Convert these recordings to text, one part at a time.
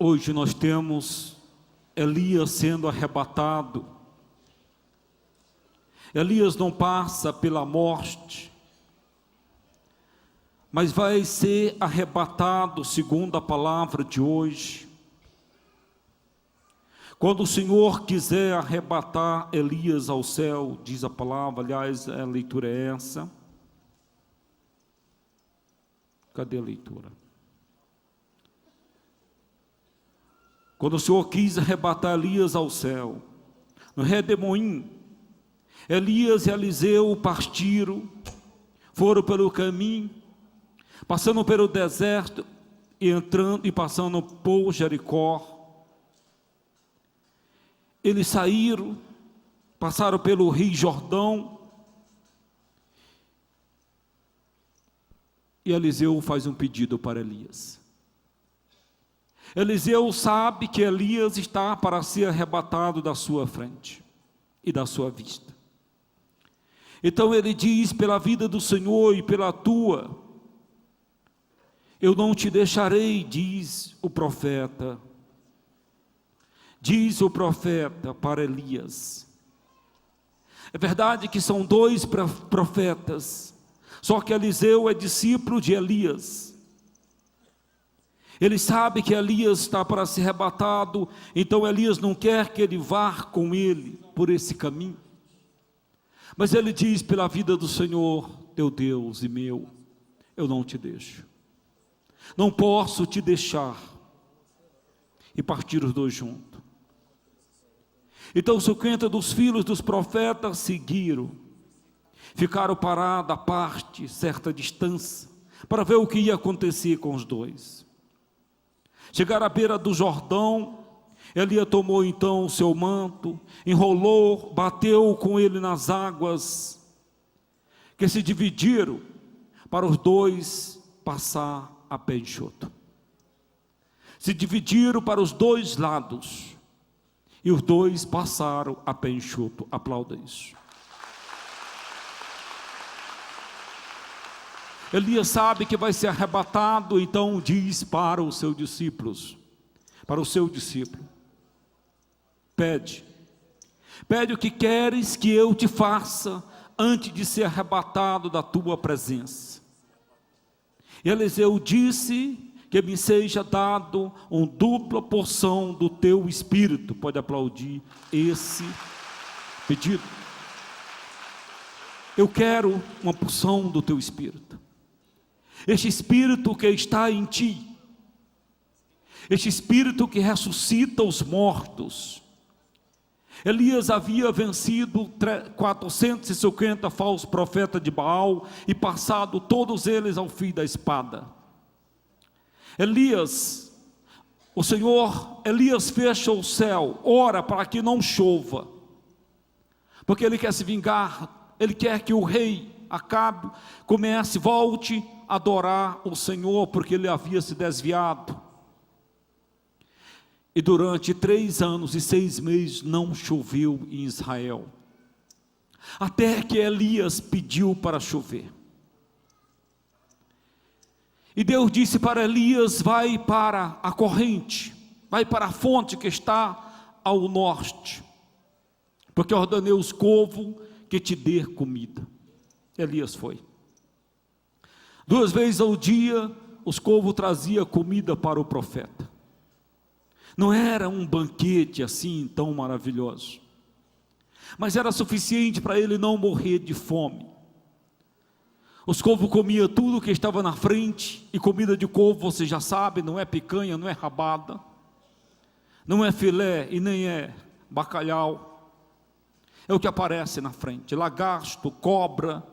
Hoje nós temos Elias sendo arrebatado. Elias não passa pela morte, mas vai ser arrebatado, segundo a palavra de hoje. Quando o Senhor quiser arrebatar Elias ao céu, diz a palavra, aliás, a leitura é essa. Cadê a leitura? Quando o Senhor quis arrebatar Elias ao céu, no Redemoim, Elias e Eliseu partiram, foram pelo caminho, passando pelo deserto e entrando e passando por Jericó. Eles saíram, passaram pelo Rio Jordão, e Eliseu faz um pedido para Elias. Eliseu sabe que Elias está para ser arrebatado da sua frente e da sua vista. Então ele diz: pela vida do Senhor e pela tua, eu não te deixarei, diz o profeta. Diz o profeta para Elias. É verdade que são dois profetas, só que Eliseu é discípulo de Elias. Ele sabe que Elias está para ser arrebatado, então Elias não quer que ele vá com ele por esse caminho. Mas ele diz: pela vida do Senhor, teu Deus e meu, eu não te deixo. Não posso te deixar. E partir os dois juntos. Então 50 dos filhos dos profetas seguiram, ficaram parados à parte, certa distância, para ver o que ia acontecer com os dois. Chegaram à beira do Jordão, Elias tomou então o seu manto, enrolou, bateu com ele nas águas, que se dividiram, para os dois passar a pé enxuto. Se dividiram para os dois lados, e os dois passaram a pé enxuto. Aplauda isso. Elias sabe que vai ser arrebatado, então diz para os seus discípulos, para o seu discípulo: pede o que queres que eu te faça antes de ser arrebatado da tua presença. E Eliseu disse: que me seja dado uma dupla porção do teu espírito. Pode aplaudir esse pedido. Eu quero uma porção do teu espírito. Este espírito que está em ti, este espírito que ressuscita os mortos. Elias havia vencido 450 falsos profetas de Baal e passado todos eles ao fio da espada. Elias fecha o céu, ora para que não chova, porque ele quer se vingar, ele quer que o rei Acabe volte a adorar o Senhor, porque ele havia se desviado. E durante 3 anos e 6 meses não choveu em Israel, até que Elias pediu para chover. E Deus disse para Elias: vai para a corrente, vai para a fonte que está ao norte, porque ordenei os corvos que te dê comida. Elias foi. 2 vezes ao dia os corvos traziam comida para o profeta. Não era um banquete assim tão maravilhoso, mas era suficiente para ele não morrer de fome. Os corvos comiam tudo que estava na frente, e comida de corvo, você já sabe, não é picanha, não é rabada, não é filé e nem é bacalhau, é o que aparece na frente, lagarto, cobra.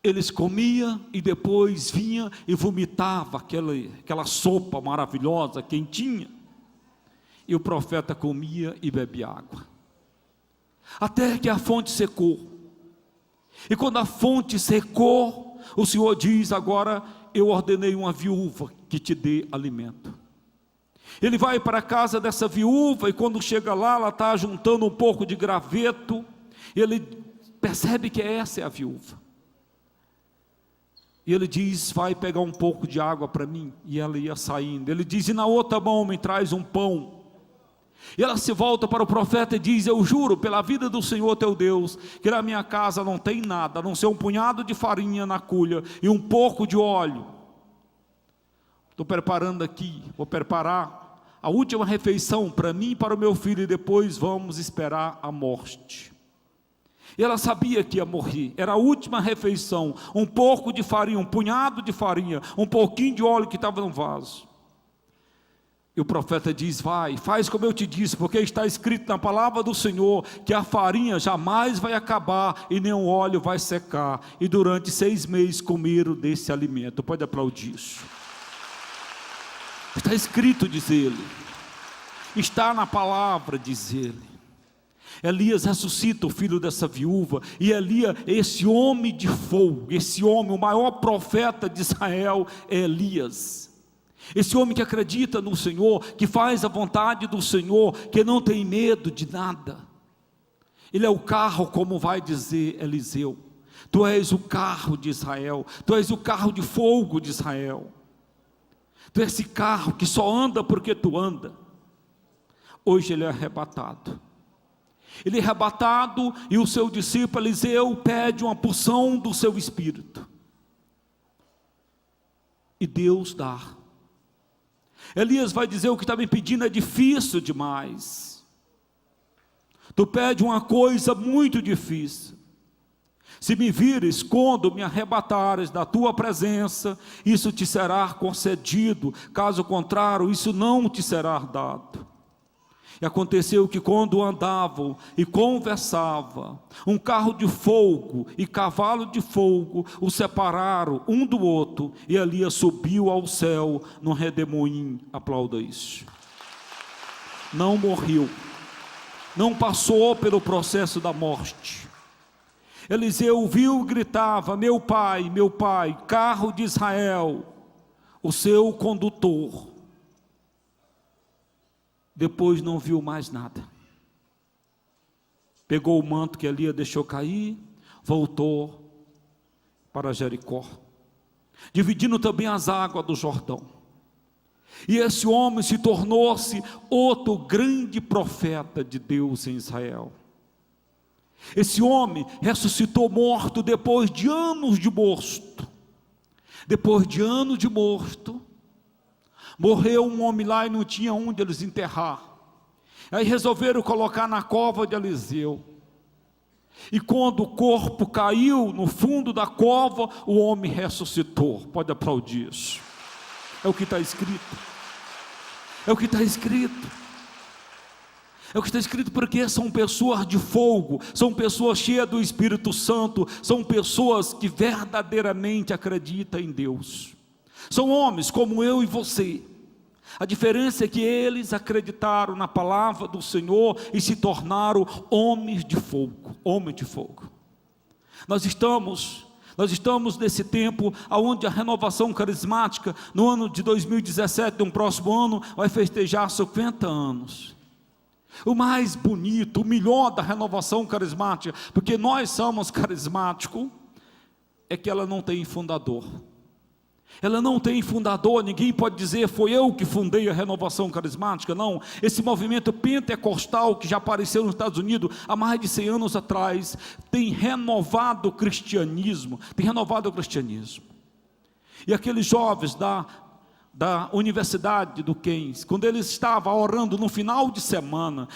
Eles comiam e depois vinha e vomitava aquela sopa maravilhosa, quentinha, e o profeta comia e bebia água, até que a fonte secou. E quando a fonte secou, o Senhor diz: agora eu ordenei uma viúva que te dê alimento. Ele vai para a casa dessa viúva, e quando chega lá, ela está juntando um pouco de graveto, e ele percebe que essa é a viúva. E ele diz: vai pegar um pouco de água para mim. E ela ia saindo. Ele diz: e na outra mão me traz um pão. E ela se volta para o profeta e diz: eu juro pela vida do Senhor teu Deus, que na minha casa não tem nada, a não ser um punhado de farinha na culha e um pouco de óleo. Estou preparando aqui, vou preparar a última refeição para mim e para o meu filho, e depois vamos esperar a morte. E ela sabia que ia morrer, era a última refeição, um pouco de farinha, um punhado de farinha, um pouquinho de óleo que estava no vaso. E o profeta diz: vai, faz como eu te disse, porque está escrito na palavra do Senhor, que a farinha jamais vai acabar, e nem o óleo vai secar, e durante 6 meses comeram desse alimento. Pode aplaudir isso. Está escrito, diz ele, está na palavra, diz ele. Elias ressuscita o filho dessa viúva, e Elias, esse homem de fogo, esse homem, o maior profeta de Israel, é Elias. Esse homem que acredita no Senhor, que faz a vontade do Senhor, que não tem medo de nada. Ele é o carro, como vai dizer Eliseu. Tu és o carro de Israel, tu és o carro de fogo de Israel. Tu és esse carro que só anda porque tu anda. Hoje ele é arrebatado. Ele é arrebatado e o seu discípulo Eliseu pede uma porção do seu espírito. E Deus dá. Elias vai dizer: o que está me pedindo é difícil demais. Tu pede uma coisa muito difícil. Se me vires, quando me arrebatares da tua presença, isso te será concedido, caso contrário, isso não te será dado. E aconteceu que quando andavam e conversavam, um carro de fogo e cavalo de fogo o separaram um do outro, e Elias subiu ao céu num redemoinho. Aplauda isso. Não morreu, não passou pelo processo da morte. Eliseu viu e gritava: meu pai, carro de Israel, o seu condutor. Depois não viu mais nada. Pegou o manto que Elias deixou cair, voltou para Jericó, dividindo também as águas do Jordão. E esse homem se tornou-se outro grande profeta de Deus em Israel. Esse homem ressuscitou morto depois de anos de morto. Depois de anos de morto, morreu um homem lá e não tinha onde eles enterrar. Aí resolveram colocar na cova de Eliseu. E quando o corpo caiu no fundo da cova, o homem ressuscitou. Pode aplaudir isso. É o que está escrito. É o que está escrito. É o que está escrito, porque são pessoas de fogo, são pessoas cheias do Espírito Santo, são pessoas que verdadeiramente acreditam em Deus. São homens como eu e você. A diferença é que eles acreditaram na palavra do Senhor e se tornaram homens de fogo. Homens de fogo. Nós estamos nesse tempo onde a renovação carismática, no ano de 2017, no próximo ano, vai festejar 50 anos. O mais bonito, o melhor da renovação carismática, porque nós somos carismáticos, é que ela não tem fundador. Ela não tem fundador, ninguém pode dizer: foi eu que fundei a renovação carismática. Não, esse movimento pentecostal que já apareceu nos Estados Unidos há mais de 100 anos atrás, tem renovado o cristianismo, E aqueles jovens da Universidade do Keynes, quando eles estavam orando no final de semana,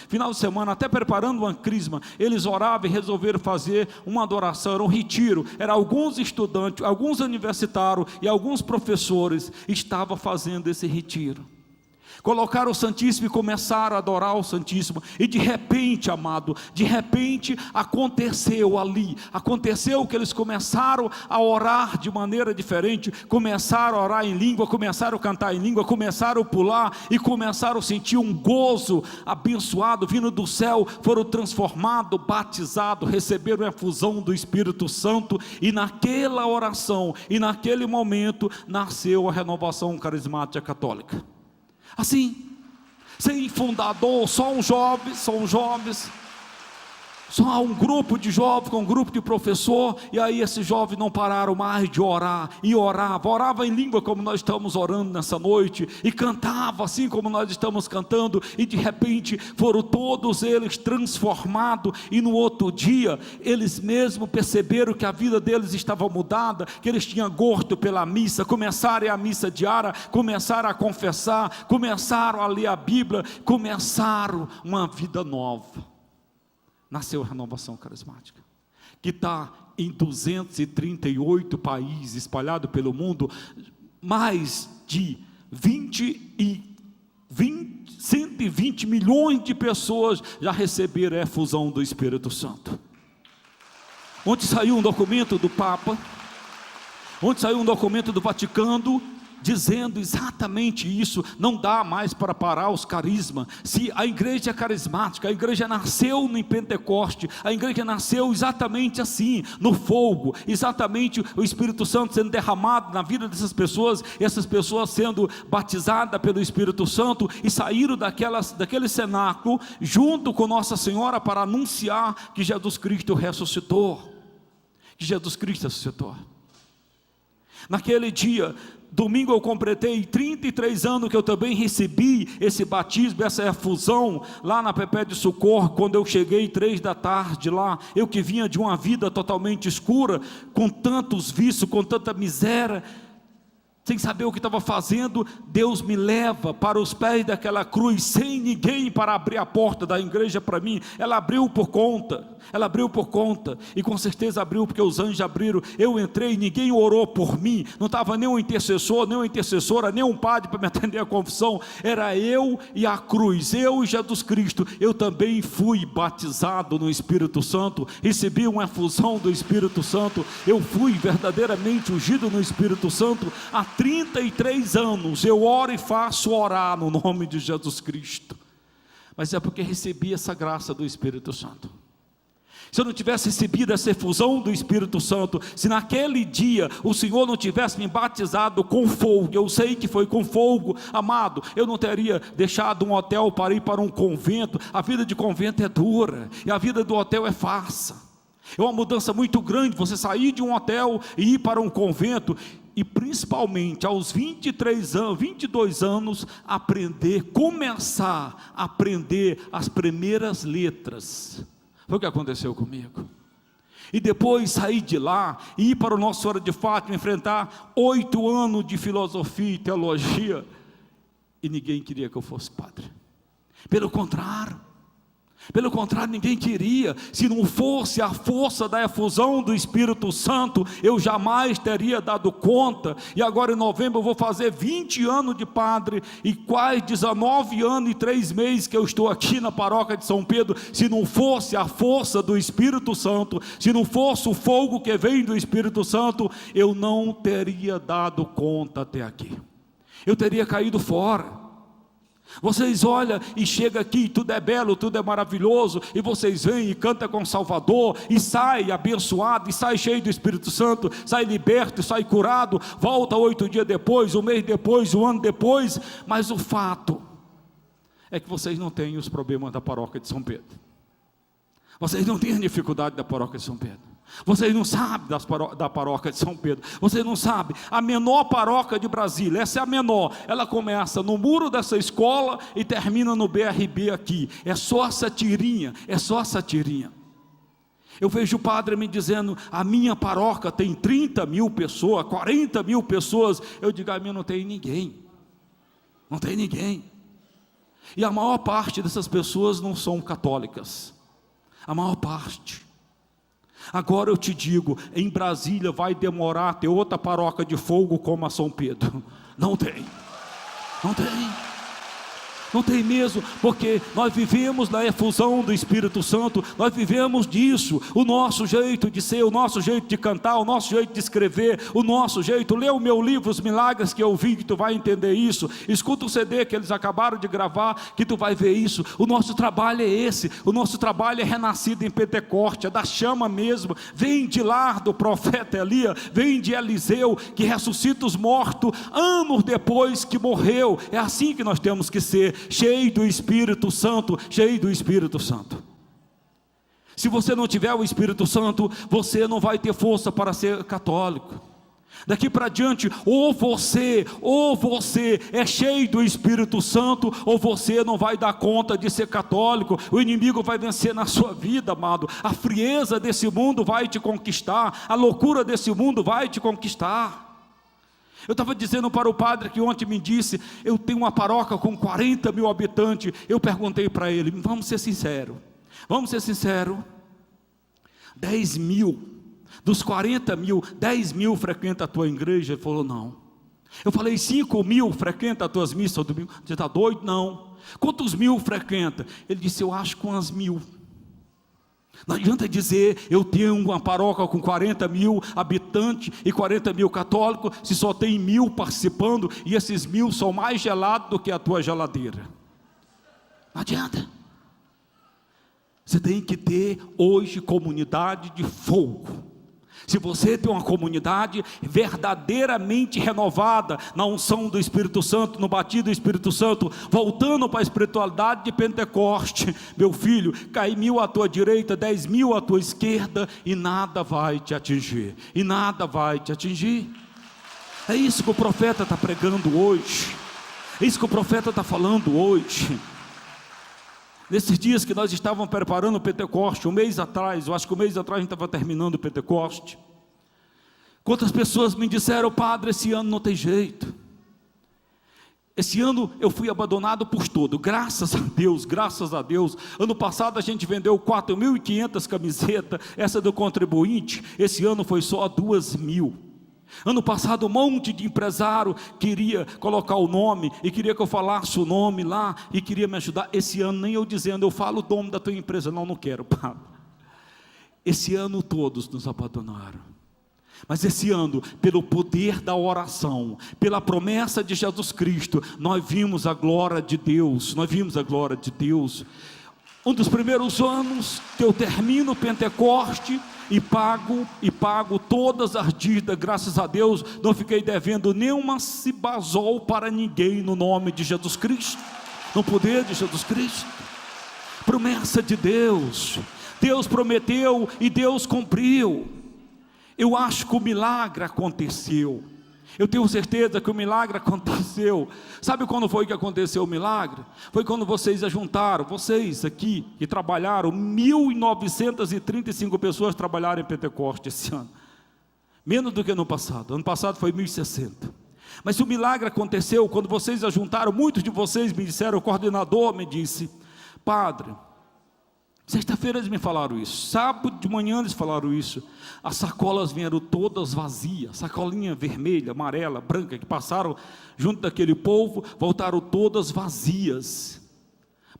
até preparando uma crisma, eles oravam e resolveram fazer uma adoração, era um retiro, era alguns estudantes, alguns universitários e alguns professores estavam fazendo esse retiro. Colocaram o Santíssimo e começaram a adorar o Santíssimo, e de repente, amado, aconteceu que eles começaram a orar de maneira diferente, começaram a orar em língua, começaram a cantar em língua, começaram a pular, e começaram a sentir um gozo abençoado, vindo do céu, foram transformados, batizados, receberam a efusão do Espírito Santo, e naquela oração, e naquele momento, nasceu a renovação carismática católica. Assim, sem fundador, só uns jovens, Só um grupo de jovens, com um grupo de professor, e aí esses jovens não pararam mais de orar, e orava em língua como nós estamos orando nessa noite, e cantava assim como nós estamos cantando, e de repente foram todos eles transformados, e no outro dia, eles mesmos perceberam que a vida deles estava mudada, que eles tinham gosto pela missa, começaram a missa diária, começaram a confessar, começaram a ler a Bíblia, começaram uma vida nova. Nasceu a Renovação Carismática, que está em 238 países espalhados pelo mundo, mais de 120 milhões de pessoas já receberam a efusão do Espírito Santo. Ontem saiu um documento do Papa, ontem saiu um documento do Vaticano, dizendo exatamente isso. Não dá mais para parar os carismas. Se a igreja é carismática, a igreja nasceu em Pentecoste, a igreja nasceu exatamente assim, no fogo, exatamente o Espírito Santo sendo derramado na vida dessas pessoas, essas pessoas sendo batizadas pelo Espírito Santo, e saíram daquele cenáculo, junto com Nossa Senhora, para anunciar que Jesus Cristo ressuscitou, que Jesus Cristo ressuscitou. Naquele dia, domingo, eu completei 33 anos que eu também recebi esse batismo, essa efusão, lá na Pepé de Socorro, quando eu cheguei 3 da tarde lá, eu que vinha de uma vida totalmente escura, com tantos vícios, com tanta miséria, sem saber o que estava fazendo. Deus me leva para os pés daquela cruz, sem ninguém para abrir a porta da igreja para mim. Ela abriu por conta, e com certeza abriu porque os anjos abriram. Eu entrei, ninguém orou por mim, não estava nem um intercessor, nem uma intercessora, nem um padre para me atender a confissão, era eu e a cruz, eu e Jesus Cristo. Eu também fui batizado no Espírito Santo, recebi uma efusão do Espírito Santo, eu fui verdadeiramente ungido no Espírito Santo. Há 33 anos eu oro e faço orar no nome de Jesus Cristo, mas é porque recebi essa graça do Espírito Santo. Se eu não tivesse recebido essa efusão do Espírito Santo, se naquele dia o Senhor não tivesse me batizado com fogo, eu sei que foi com fogo, amado, eu não teria deixado um hotel para ir para um convento. A vida de convento é dura, e a vida do hotel é fácil. É uma mudança muito grande você sair de um hotel e ir para um convento, e principalmente aos 23 anos, 22 anos, começar a aprender as primeiras letras. Foi o que aconteceu comigo. E depois sair de lá e ir para o Nossa Senhora de Fátima, enfrentar 8 anos de filosofia e teologia, e ninguém queria que eu fosse padre. Pelo contrário, ninguém queria. Se não fosse a força da efusão do Espírito Santo, eu jamais teria dado conta. E agora em novembro eu vou fazer 20 anos de padre, e quase 19 anos e 3 meses que eu estou aqui na paróquia de São Pedro. Se não fosse a força do Espírito Santo, se não fosse o fogo que vem do Espírito Santo, eu não teria dado conta até aqui, eu teria caído fora. Vocês olham e chegam aqui, tudo é belo, tudo é maravilhoso, e vocês vêm e cantam com Salvador, e sai abençoado, e sai cheio do Espírito Santo, sai liberto, sai curado, volta 8 dias depois, um mês depois, um ano depois. Mas o fato é que vocês não têm os problemas da paróquia de São Pedro, vocês não têm a dificuldade da paróquia de São Pedro, vocês não sabem da paróquia de São Pedro, vocês não sabem. A menor paróquia de Brasília, essa é a menor, ela começa no muro dessa escola e termina no BRB aqui. É só essa tirinha, Eu vejo o padre me dizendo: a minha paróquia tem 30 mil pessoas, 40 mil pessoas. Eu digo: a minha não tem ninguém, E a maior parte dessas pessoas não são católicas, a maior parte. Agora eu te digo, em Brasília vai demorar a ter outra paróquia de fogo como a São Pedro. Não tem mesmo, porque nós vivemos na efusão do Espírito Santo, nós vivemos disso, o nosso jeito de ser, o nosso jeito de cantar, o nosso jeito de escrever, o nosso jeito. Lê o meu livro, Os Milagres que eu vi, que tu vai entender isso. Escuta o CD que eles acabaram de gravar, que tu vai ver isso. O nosso trabalho é esse, o nosso trabalho é renascido em Pentecoste, é da chama mesmo. Vem de lá do profeta Elias, vem de Eliseu, que ressuscita os mortos anos depois que morreu. É assim que nós temos que ser, cheio do Espírito Santo, Se você não tiver o Espírito Santo, você não vai ter força para ser católico. Daqui para diante, ou você é cheio do Espírito Santo, ou você não vai dar conta de ser católico. O inimigo vai vencer na sua vida, amado. A frieza desse mundo vai te conquistar, a loucura desse mundo vai te conquistar. Eu estava dizendo para o padre que ontem me disse, eu tenho uma paróquia com 40 mil habitantes. Eu perguntei para ele, vamos ser sinceros, 10 mil, dos 40 mil, 10 mil frequenta a tua igreja? Ele falou, não. Eu falei, 5 mil frequenta as tuas missas do domingo? Você está doido? Não. Quantos mil frequenta? Ele disse, eu acho que umas 1000. Não adianta dizer, eu tenho uma paróquia com 40 mil habitantes e 40 mil católicos, se só tem 1000 participando, e esses 1000 são mais gelados do que a tua geladeira. Não adianta. Você tem que ter hoje comunidade de fogo. Se você tem uma comunidade verdadeiramente renovada, na unção do Espírito Santo, no batido do Espírito Santo, voltando para a espiritualidade de Pentecoste, meu filho, cai 1000 à tua direita, 10 mil à tua esquerda, e nada vai te atingir, É isso que o profeta está pregando hoje, é isso que o profeta está falando hoje. Nesses dias que nós estávamos preparando o Pentecoste, um mês atrás, eu acho que um mês atrás a gente estava terminando o Pentecoste. Quantas pessoas me disseram, padre, esse ano não tem jeito. Esse ano eu fui abandonado por todo, graças a Deus. Ano passado a gente vendeu 4.500 camisetas, essa do contribuinte, esse ano foi só 2.000. Ano passado um monte de empresário queria colocar o nome, e queria que eu falasse o nome lá, e queria me ajudar. Esse ano nem eu dizendo, eu falo o nome da tua empresa, não quero, padre. Esse ano todos nos abandonaram, mas esse ano, pelo poder da oração, pela promessa de Jesus Cristo, nós vimos a glória de Deus, Um dos primeiros anos que eu termino o Pentecoste, e pago todas as dívidas, graças a Deus, não fiquei devendo nenhuma cibazol para ninguém, no nome de Jesus Cristo, no poder de Jesus Cristo. Promessa de Deus, Deus prometeu e Deus cumpriu. Eu acho que o milagre aconteceu, eu tenho certeza que o milagre aconteceu. Sabe quando foi que aconteceu o milagre? Foi quando vocês ajuntaram, vocês aqui que trabalharam, 1.935 pessoas trabalharam em Pentecoste esse ano, menos do que ano passado foi 1.060. Mas o milagre aconteceu quando vocês ajuntaram. Muitos de vocês me disseram, o coordenador me disse, padre, sexta-feira eles me falaram isso, sábado de manhã eles falaram isso, as sacolas vieram todas vazias, sacolinha vermelha, amarela, branca, que passaram junto daquele povo, voltaram todas vazias.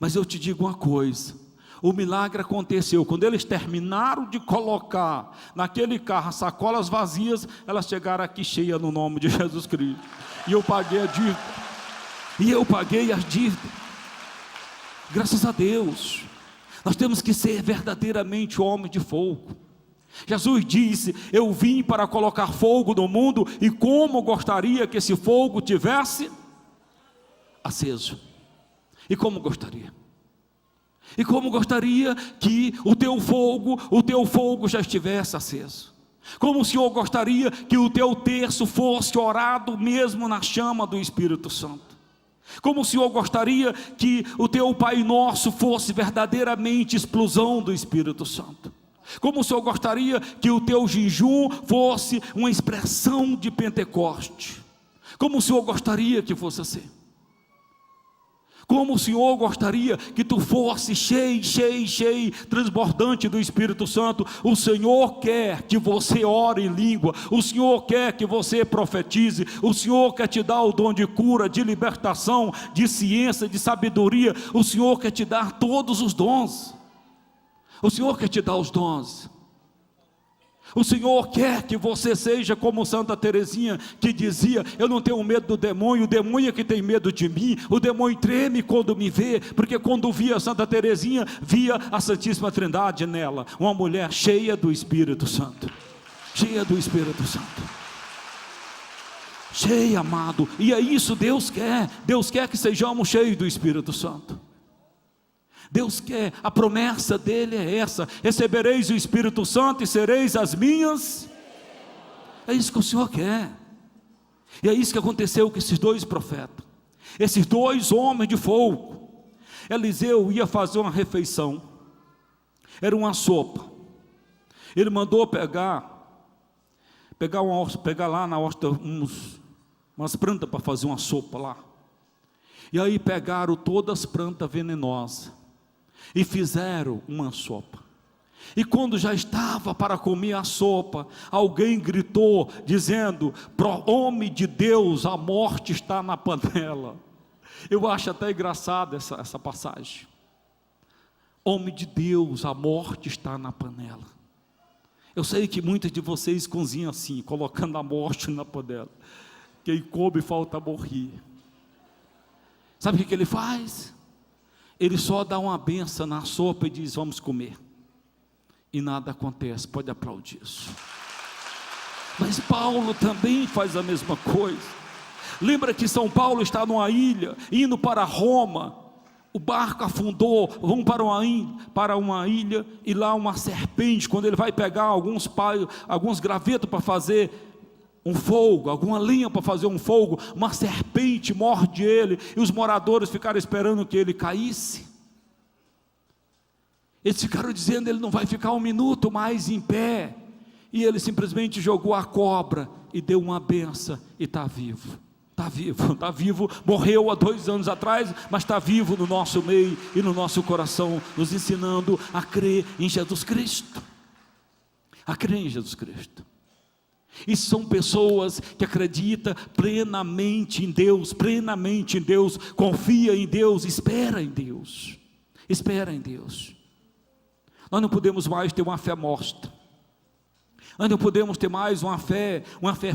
Mas eu te digo uma coisa, o milagre aconteceu, quando eles terminaram de colocar naquele carro as sacolas vazias, elas chegaram aqui cheias no nome de Jesus Cristo, e eu paguei as dívidas, graças a Deus. Nós temos que ser verdadeiramente homens de fogo. Jesus disse, eu vim para colocar fogo no mundo, e como gostaria que esse fogo tivesse aceso. E como gostaria que o teu fogo já estivesse aceso. Como o Senhor gostaria que o teu terço fosse orado mesmo na chama do Espírito Santo. Como o Senhor gostaria que o teu Pai Nosso fosse verdadeiramente explosão do Espírito Santo. Como o Senhor gostaria que o teu jejum fosse uma expressão de Pentecoste. Como o Senhor gostaria que fosse assim. Como o Senhor gostaria que tu fosse cheio, transbordante do Espírito Santo. O Senhor quer que você ore em língua, o Senhor quer que você profetize, o Senhor quer te dar o dom de cura, de libertação, de ciência, de sabedoria. O Senhor quer te dar todos os dons, o Senhor quer te dar os dons. O Senhor quer que você seja como Santa Teresinha, que dizia, eu não tenho medo do demônio, o demônio é que tem medo de mim, o demônio treme quando me vê, porque quando via Santa Teresinha, via a Santíssima Trindade nela, uma mulher cheia do Espírito Santo, cheia, amado, e é isso Deus quer que sejamos cheios do Espírito Santo. Deus quer, a promessa dele é essa: recebereis o Espírito Santo e sereis as minhas. É isso que o Senhor quer. E é isso que aconteceu com esses dois profetas, esses dois homens de fogo. Eliseu ia fazer uma refeição, era uma sopa. Ele mandou pegar lá na horta umas plantas para fazer uma sopa lá. E aí pegaram todas as plantas venenosas e fizeram uma sopa. E quando já estava para comer a sopa, alguém gritou dizendo: pro homem de Deus, a morte está na panela. Eu acho até engraçado essa passagem. Homem de Deus, a morte está na panela. Eu sei que muitos de vocês cozinham assim, colocando a morte na panela. Quem come falta morrer. Sabe o que ele faz? Ele só dá uma benção na sopa e diz: vamos comer. E nada acontece, pode aplaudir isso. Mas Paulo também faz a mesma coisa. Lembra que São Paulo está numa ilha, indo para Roma. O barco afundou, vão para uma ilha, e lá uma serpente, quando ele vai pegar alguns gravetos para fazer um fogo, alguma lenha para fazer um fogo, uma serpente morde ele, e os moradores ficaram esperando que ele caísse. Eles ficaram dizendo: ele não vai ficar um minuto mais em pé, e ele simplesmente jogou a cobra, e deu uma benção, e está vivo. Está vivo, morreu há 2 anos atrás, mas está vivo no nosso meio e no nosso coração, nos ensinando a crer em Jesus Cristo. A crer em Jesus Cristo. E são pessoas que acreditam plenamente em Deus, confia em Deus, espera em Deus. Nós não podemos mais ter uma fé morta. Nós não podemos ter mais uma fé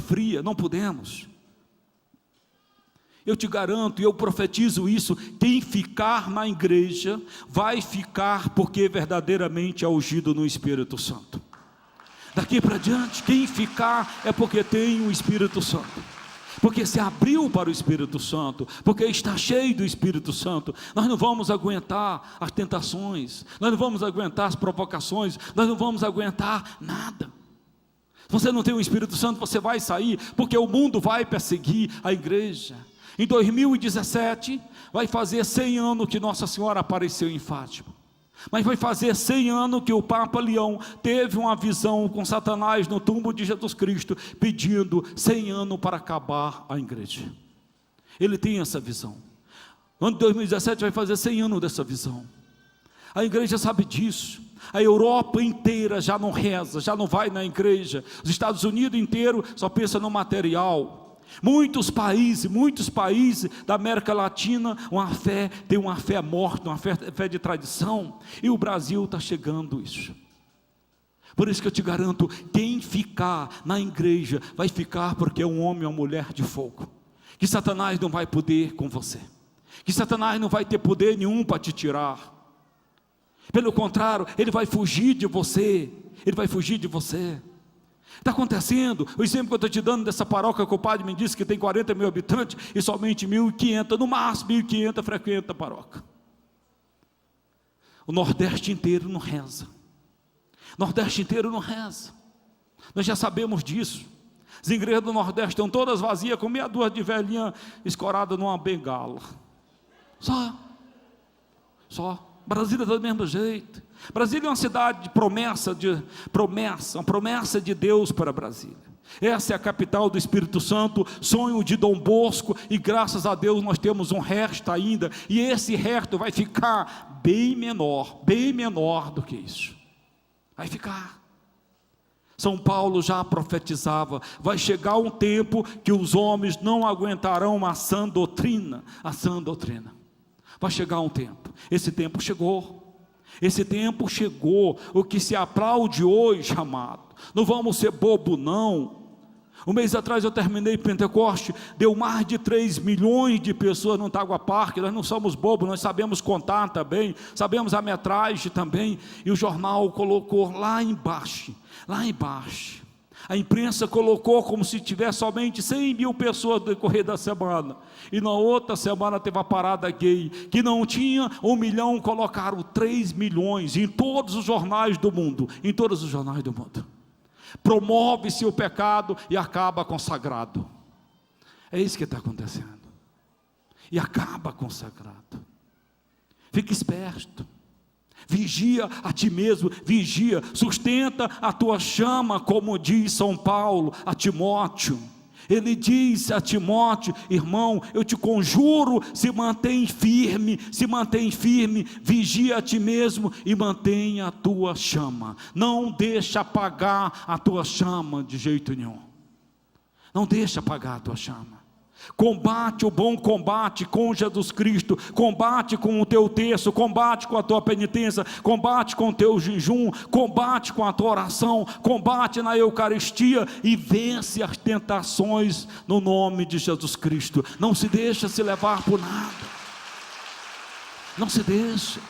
fria, não podemos. Eu te garanto, e eu profetizo isso: quem ficar na igreja, vai ficar porque verdadeiramente é ungido no Espírito Santo. Daqui para diante, quem ficar é porque tem o Espírito Santo, porque se abriu para o Espírito Santo, porque está cheio do Espírito Santo. Nós não vamos aguentar as tentações, nós não vamos aguentar as provocações, nós não vamos aguentar nada. Se você não tem o Espírito Santo, você vai sair, porque o mundo vai perseguir a igreja. Em 2017, vai fazer 100 anos que Nossa Senhora apareceu em Fátima. Mas vai fazer 100 anos que o Papa Leão teve uma visão com Satanás no túmulo de Jesus Cristo, pedindo 100 anos para acabar a igreja. Ele tem essa visão. No ano de 2017 vai fazer 100 anos dessa visão. A igreja sabe disso. A Europa inteira já não reza, já não vai na igreja. Os Estados Unidos inteiro só pensa no material. Muitos países da América Latina, tem uma fé morta, uma fé de tradição, e o Brasil está chegando isso. Por isso que eu te garanto, quem ficar na igreja, vai ficar porque é um homem ou uma mulher de fogo, que Satanás não vai poder com você, que Satanás não vai ter poder nenhum para te tirar. Pelo contrário, ele vai fugir de você, Está acontecendo. O exemplo que eu estou te dando dessa paróquia que o padre me disse que tem 40 mil habitantes e somente 1.500, no máximo 1.500 frequenta a paróquia. O Nordeste inteiro não reza. Nós já sabemos disso. As igrejas do Nordeste estão todas vazias, com meia dúzia de velhinha escorada numa bengala. Só. Brasília está do mesmo jeito. Brasília é uma cidade de uma promessa de Deus para Brasília. Essa é a capital do Espírito Santo, sonho de Dom Bosco, e graças a Deus nós temos um resto ainda, e esse resto vai ficar bem menor do que isso. Vai ficar. São Paulo já profetizava: vai chegar um tempo que os homens não aguentarão a sã doutrina. Vai chegar um tempo. Esse tempo chegou. O que se aplaude hoje, amado, não vamos ser bobo não. Um mês atrás eu terminei Pentecoste, deu mais de 3 milhões de pessoas no Tágua Parque. Nós não somos bobos, nós sabemos contar também, sabemos a metragem também. E o jornal colocou lá embaixo, A imprensa colocou como se tivesse somente 100 mil pessoas no decorrer da semana, e na outra semana teve a parada gay, que não tinha 1 milhão, colocaram 3 milhões, em todos os jornais do mundo, em todos os jornais do mundo. Promove-se o pecado e acaba consagrado. É isso que está acontecendo, e acaba consagrado. Fique esperto. Vigia a ti mesmo, vigia, sustenta a tua chama, como diz São Paulo a Timóteo. Ele diz a Timóteo: irmão, eu te conjuro, se mantém firme, vigia a ti mesmo e mantenha a tua chama. Não deixa apagar a tua chama de jeito nenhum. Não deixa apagar a tua chama. Combate o bom combate com Jesus Cristo, combate com o teu terço, combate com a tua penitência, combate com o teu jejum, combate com a tua oração, combate na Eucaristia e vence as tentações no nome de Jesus Cristo. Não se deixa se levar por nada, não se deixa.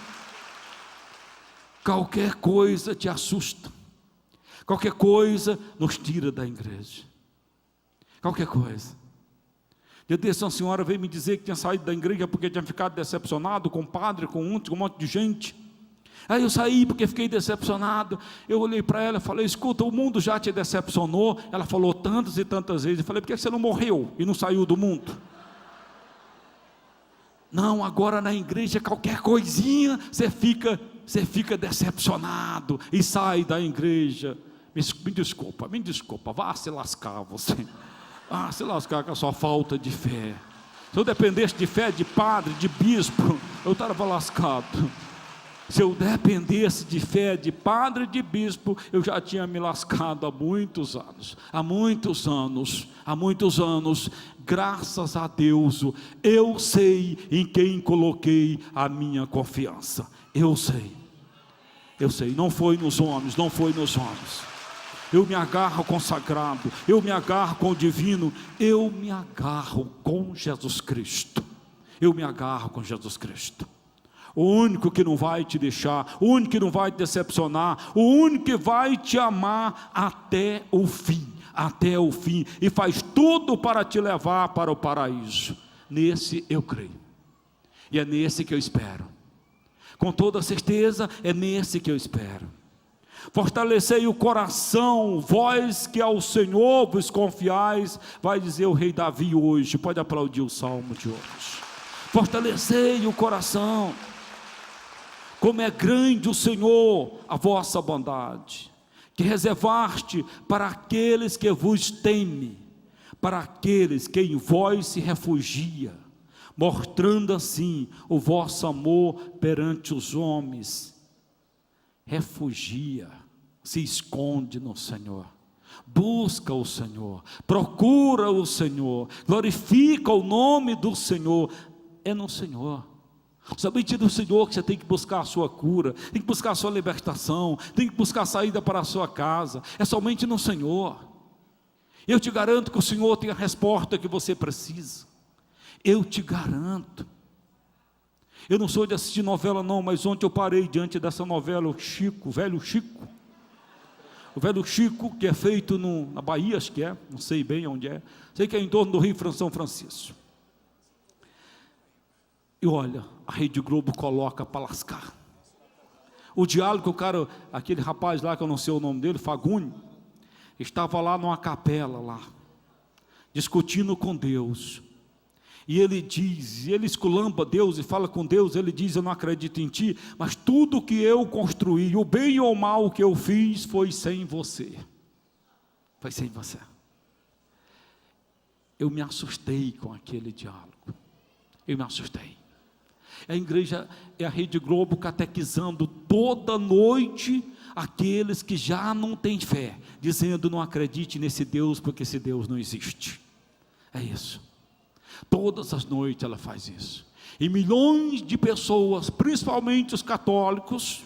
Qualquer coisa te assusta, qualquer coisa nos tira da igreja, qualquer coisa. Eu disse, uma senhora veio me dizer que tinha saído da igreja porque tinha ficado decepcionado com o padre, com um monte de gente. Aí eu saí porque fiquei decepcionado. Eu olhei para ela e falei: escuta, o mundo já te decepcionou. Ela falou tantas e tantas vezes. Eu falei: por que você não morreu e não saiu do mundo? Não, agora na igreja qualquer coisinha você fica decepcionado e sai da igreja. Me desculpa, vá se lascar você. Se lascar com a sua falta de fé. Se eu dependesse de fé de padre, de bispo, eu estava lascado. Se eu dependesse de fé de padre, de bispo, eu já tinha me lascado há muitos anos. Graças a Deus, eu sei em quem coloquei a minha confiança. Eu sei, não foi nos homens. Eu me agarro consagrado, eu me agarro com o divino, eu me agarro com Jesus Cristo. O único que não vai te deixar, o único que não vai te decepcionar, o único que vai te amar até o fim, e faz tudo para te levar para o paraíso. Nesse eu creio, e é nesse que eu espero, com toda certeza é nesse que eu espero. Fortalecei o coração, vós que ao Senhor vos confiais, vai dizer o rei Davi hoje. Pode aplaudir o salmo de hoje. Fortalecei o coração. Como é grande o Senhor, a vossa bondade, que reservaste para aqueles que vos temem, para aqueles que em vós se refugia, mostrando assim o vosso amor perante os homens. Refugia, se esconde no Senhor, busca o Senhor, procura o Senhor, glorifica o nome do Senhor. É no Senhor, somente no Senhor que você tem que buscar a sua cura, tem que buscar a sua libertação, tem que buscar a saída para a sua casa. É somente no Senhor. Eu te garanto que o Senhor tem a resposta que você precisa. Eu te garanto. Eu não sou de assistir novela não, mas ontem eu parei diante dessa novela, o velho Chico, que é feito na Bahia, acho que é, não sei bem onde é, sei que é em torno do Rio São Francisco. E olha, a Rede Globo coloca para lascar. O diálogo, aquele rapaz lá, que eu não sei o nome dele, Faguni, estava lá numa capela lá, discutindo com Deus. E ele esculamba Deus e fala com Deus. Ele diz: eu não acredito em ti, mas tudo que eu construí, o bem ou o mal que eu fiz, foi sem você. Eu me assustei com aquele diálogo. A igreja é a Rede Globo catequizando toda noite aqueles que já não têm fé, dizendo: não acredite nesse Deus, porque esse Deus não existe. É isso. Todas as noites ela faz isso. E milhões de pessoas, principalmente os católicos,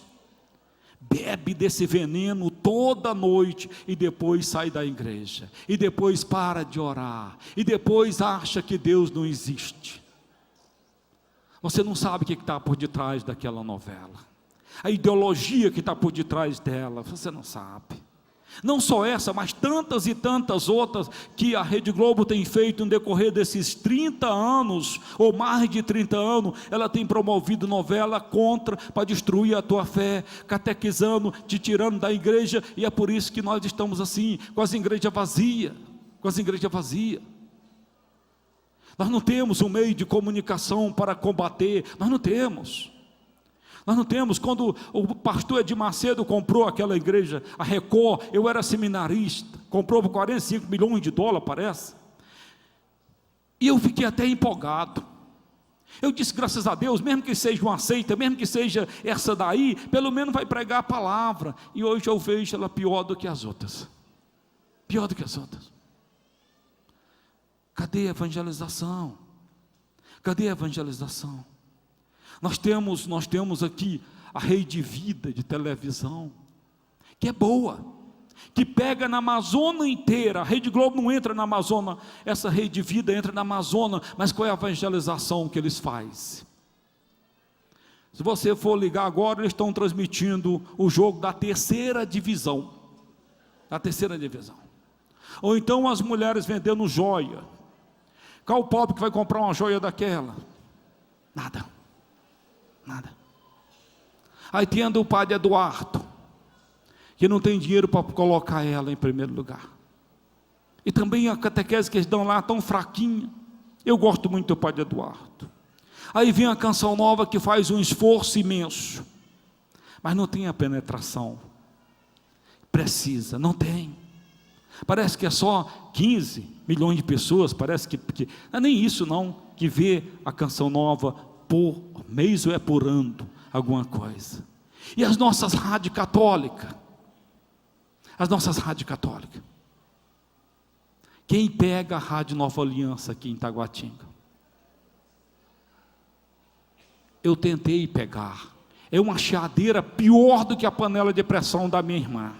bebe desse veneno toda noite e depois sai da igreja, e depois para de orar, e depois acha que Deus não existe. Você não sabe o que está por detrás daquela novela, a ideologia que está por detrás dela, você não sabe. Não só essa, mas tantas e tantas outras que a Rede Globo tem feito no decorrer desses 30 anos, ou mais de 30 anos. Ela tem promovido novela para destruir a tua fé, catequizando, te tirando da igreja, e é por isso que nós estamos assim, com as igrejas vazias, Nós não temos um meio de comunicação para combater, nós não temos. Quando o pastor Edir Macedo comprou aquela igreja, a Record, eu era seminarista, comprou por 45 milhões de dólares, parece, e eu fiquei até empolgado. Eu disse, graças a Deus, mesmo que seja uma seita, mesmo que seja essa daí, pelo menos vai pregar a palavra. E hoje eu vejo ela pior do que as outras. Cadê a evangelização? Nós temos aqui a Rede Vida de televisão, que é boa, que pega na Amazônia inteira. A Rede Globo não entra na Amazônia, essa Rede Vida entra na Amazônia, mas qual é a evangelização que eles fazem? Se você for ligar agora, eles estão transmitindo o jogo da terceira divisão, ou então as mulheres vendendo joia. Qual o pobre que vai comprar uma joia daquela? Nada. Aí tem o padre Eduardo, que não tem dinheiro para colocar ela em primeiro lugar, e também a catequese que eles dão lá tão fraquinha. Eu gosto muito do padre Eduardo. Aí vem a Canção Nova, que faz um esforço imenso, mas não tem a penetração precisa, não tem. Parece que é só 15 milhões de pessoas, parece que não é nem isso não, que vê a Canção Nova por mês ou é por ano, alguma coisa. E as nossas rádios católicas, quem pega a Rádio Nova Aliança aqui em Taguatinga? Eu tentei pegar, é uma chiadeira pior do que a panela de pressão da minha irmã.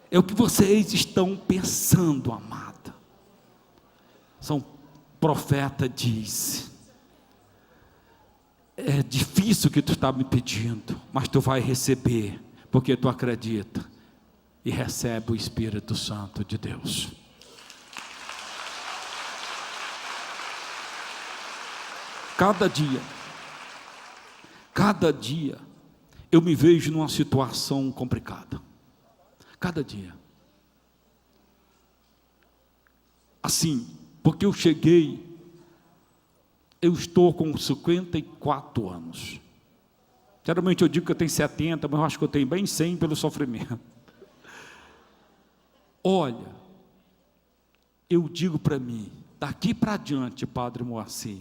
É o que vocês estão pensando, amada. São profeta diz, é difícil o que tu está me pedindo, mas tu vai receber, porque tu acredita, e recebe o Espírito Santo de Deus. Cada dia, eu me vejo numa situação complicada, cada dia, assim, porque eu estou com 54 anos, geralmente eu digo que eu tenho 70, mas eu acho que eu tenho bem 100 pelo sofrimento. Olha, eu digo para mim, daqui para adiante, Padre Moacir,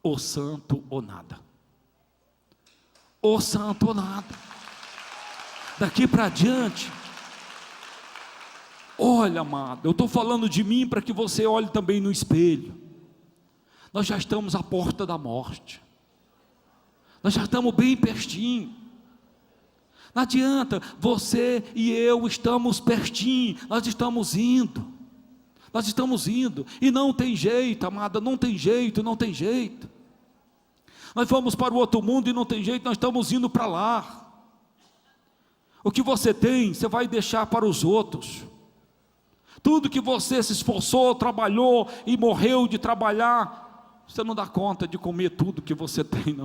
ou santo ou nada, daqui para adiante. Olha, amado, eu estou falando de mim para que você olhe também no espelho. Nós já estamos à porta da morte, nós já estamos bem pertinho. Não adianta, você e eu estamos pertinho, nós estamos indo, e não tem jeito, amada, não tem jeito. Nós vamos para o outro mundo e não tem jeito, nós estamos indo para lá. O que você tem, você vai deixar para os outros. Tudo que você se esforçou, trabalhou e morreu de trabalhar, você não dá conta de comer tudo que você tem,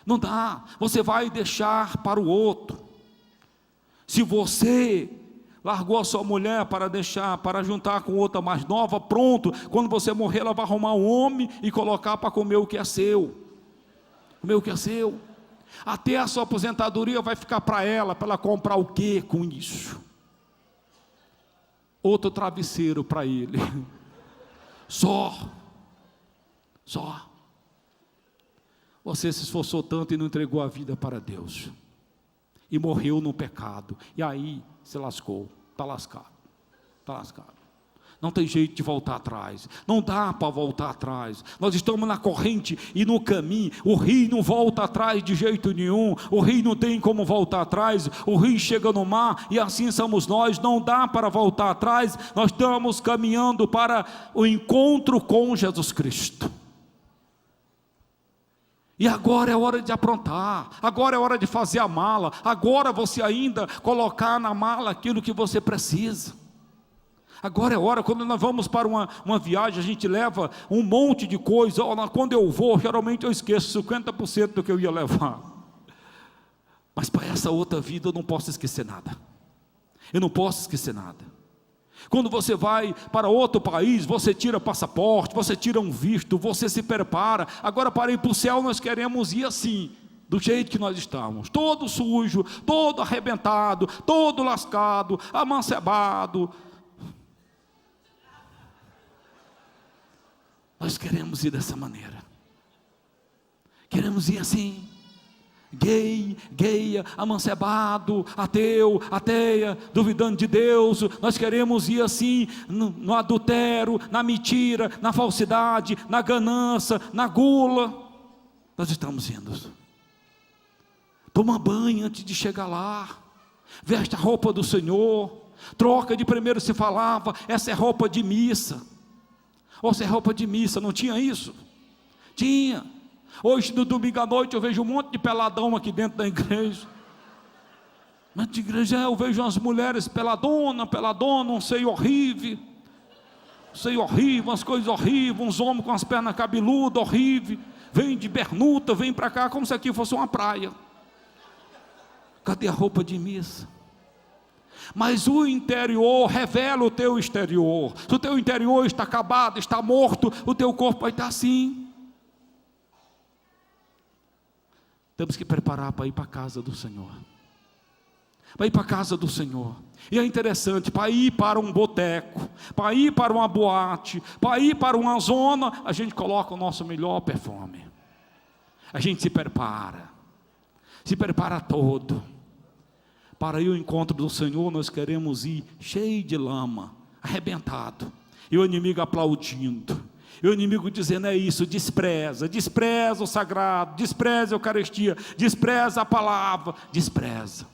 não dá, você vai deixar para o outro. Se você largou a sua mulher para juntar com outra mais nova, pronto, quando você morrer ela vai arrumar um homem e colocar para comer o que é seu, até a sua aposentadoria vai ficar para ela comprar o que com isso? Outro travesseiro para ele, só, você se esforçou tanto e não entregou a vida para Deus, e morreu no pecado, e aí se lascou, está lascado, não tem jeito de voltar atrás, não dá para voltar atrás, nós estamos na corrente e no caminho, o rio não volta atrás de jeito nenhum, o rio não tem como voltar atrás, o rio chega no mar, e assim somos nós, não dá para voltar atrás, nós estamos caminhando para o encontro com Jesus Cristo. E agora é hora de aprontar, agora é hora de fazer a mala, agora você ainda colocar na mala aquilo que você precisa. Agora é hora, quando nós vamos para uma viagem, a gente leva um monte de coisa. Quando eu vou, geralmente eu esqueço 50% do que eu ia levar. Mas para essa outra vida eu não posso esquecer nada. Eu não posso esquecer nada. Quando você vai para outro país, você tira passaporte, você tira um visto, você se prepara. Agora para ir para o céu nós queremos ir assim, do jeito que nós estamos, todo sujo, todo arrebentado, todo lascado, amancebado. Nós queremos ir dessa maneira. Queremos ir assim, gay, gaia, amancebado, ateu, ateia, duvidando de Deus. Nós queremos ir assim, no adultério, na mentira, na falsidade, na ganância, na gula. Nós estamos indo. Toma banho antes de chegar lá, veste a roupa do Senhor, troca. De primeiro se falava, essa é roupa de missa. Essa é roupa de missa, não tinha isso? Tinha. Hoje no domingo à noite eu vejo um monte de peladão aqui dentro da igreja. Mas de igreja eu vejo umas mulheres peladona, um seio horrível, umas coisas horríveis, uns homens com as pernas cabeludas, horrível, vem de bermuda, vem para cá como se aqui fosse uma praia. Cadê a roupa de missa? Mas o interior revela o teu exterior. Se o teu interior está acabado, está morto, o teu corpo vai estar assim. Temos que preparar para ir para a casa do Senhor. Para ir para a casa do Senhor. E é interessante, para ir para um boteco, para ir para uma boate, para ir para uma zona, a gente coloca o nosso melhor perfume. A gente se prepara todo. Para ir ao encontro do Senhor, nós queremos ir cheio de lama, arrebentado, e o inimigo aplaudindo, e o inimigo dizendo: é isso, despreza o sagrado, despreza a Eucaristia, despreza a palavra, despreza.